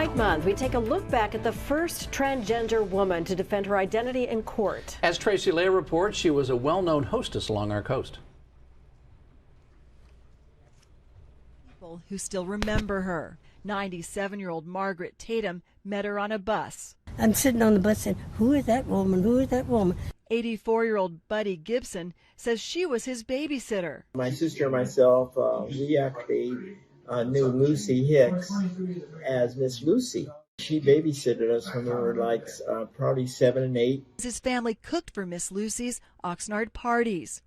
Pride Month, we take a look back at the first transgender woman to defend her identity in court. As Tracy Leah reports, she was a well-known hostess along our coast. People who still remember her. 97-year-old Margaret Tatum met her on a bus. I'm sitting on the bus saying, who is that woman? Who is that woman? 84-year-old Buddy Gibson says she was his babysitter. My sister and myself, we actually knew Lucy Hicks as Miss Lucy. She babysitted us when we were like probably 7 and 8. His family cooked for Miss Lucy's Oxnard parties.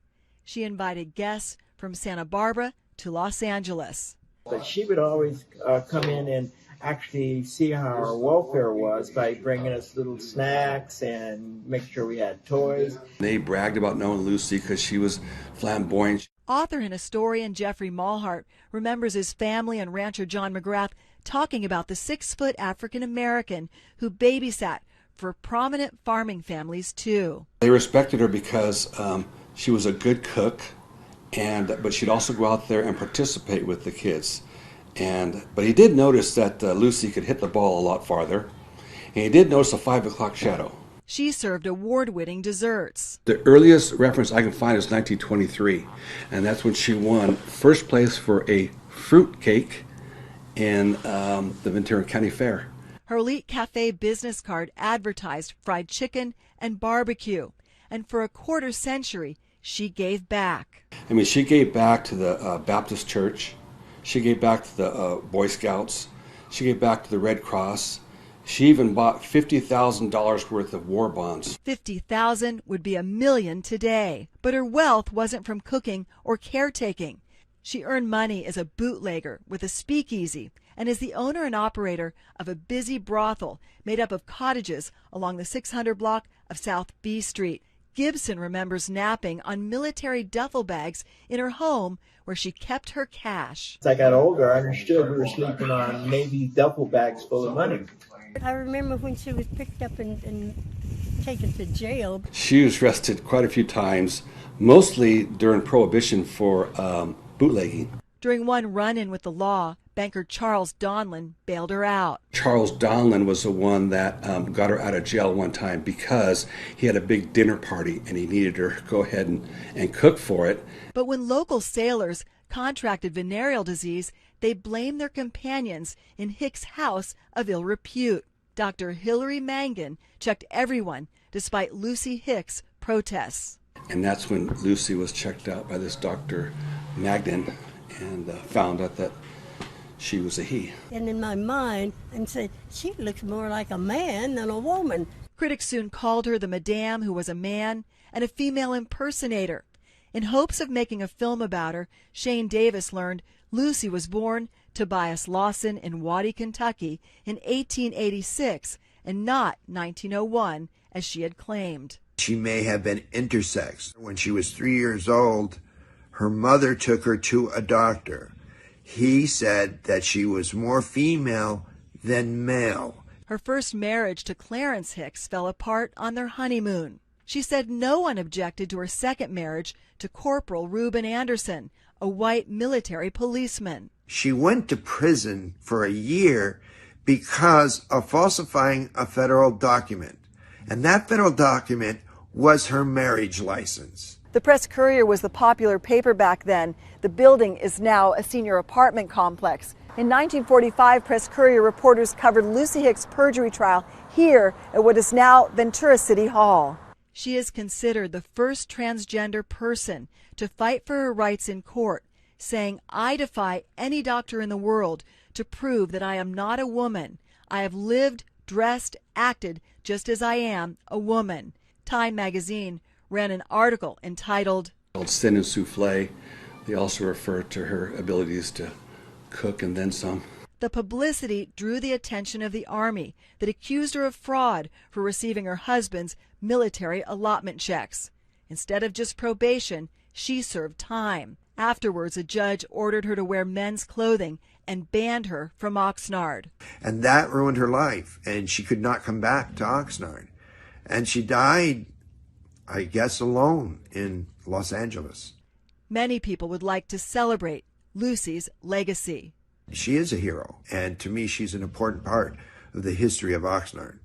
She invited guests from Santa Barbara to Los Angeles. But she would always come in and actually see how our welfare was by bringing us little snacks and make sure we had toys. They bragged about knowing Lucy because she was flamboyant. Author and historian Jeffrey Malhart remembers his family and rancher John McGrath talking about the 6-foot African-American who babysat for prominent farming families too. They respected her because she was a good cook, but she'd also go out there and participate with the kids. But he did notice that Lucy could hit the ball a lot farther, and he did notice a 5 o'clock shadow. She served award-winning desserts. The earliest reference I can find is 1923, and that's when she won first place for a fruit cake in the Ventura County Fair. Her Elite Cafe business card advertised fried chicken and barbecue, and for a quarter century, she gave back. I mean, she gave back to the Baptist Church. She gave back to the Boy Scouts. She gave back to the Red Cross. She even bought $50,000 worth of war bonds. $50,000 would be $1 million today. But her wealth wasn't from cooking or caretaking. She earned money as a bootlegger with a speakeasy and is the owner and operator of a busy brothel made up of cottages along the 600 block of South B Street. Gibson remembers napping on military duffel bags in her home where she kept her cash. As I got older, I understood we were sleeping on Navy duffel bags full of money. I remember when she was picked up and taken to jail. She was arrested quite a few times, mostly during Prohibition for bootlegging. During one run-in with the law, banker Charles Donlin bailed her out. Charles Donlin was the one that got her out of jail one time because he had a big dinner party and he needed her to go ahead and cook for it. But when local sailors contracted venereal disease, they blamed their companions in Hicks' house of ill repute. Dr. Hilary Mangan checked everyone despite Lucy Hicks' protests. And that's when Lucy was checked out by this Dr. Magnan and found out that she was a he. And in my mind, I said, she looks more like a man than a woman. Critics soon called her the Madame who was a man and a female impersonator. In hopes of making a film about her, Shane Davis learned Lucy was born Tobias Lawson in Waddy, Kentucky in 1886 and not 1901 as she had claimed. She may have been intersex. When she was 3 years old, her mother took her to a doctor. He said that she was more female than male. Her first marriage to Clarence Hicks fell apart on their honeymoon. She said no one objected to her second marriage to Corporal Reuben Anderson, a white military policeman. She went to prison for a year because of falsifying a federal document. And that federal document was her marriage license. The Press-Courier was the popular paper back then. The building is now a senior apartment complex. In 1945, Press-Courier reporters covered Lucy Hicks' perjury trial here at what is now Ventura City Hall. She is considered the first transgender person to fight for her rights in court, saying, "I defy any doctor in the world to prove that I am not a woman. I have lived, dressed, acted just as I am a woman." Time magazine ran an article entitled Sin and Souffle. They also refer to her abilities to cook and then some. The publicity drew the attention of the Army that accused her of fraud for receiving her husband's military allotment checks. Instead of just probation, she served time. Afterwards, a judge ordered her to wear men's clothing and banned her from Oxnard. And that ruined her life, and she could not come back to Oxnard. And she died, I guess, alone in Los Angeles. Many people would like to celebrate Lucy's legacy. She is a hero, and to me, she's an important part of the history of Oxnard.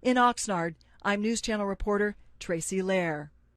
In Oxnard, I'm News Channel reporter Tracy Lair.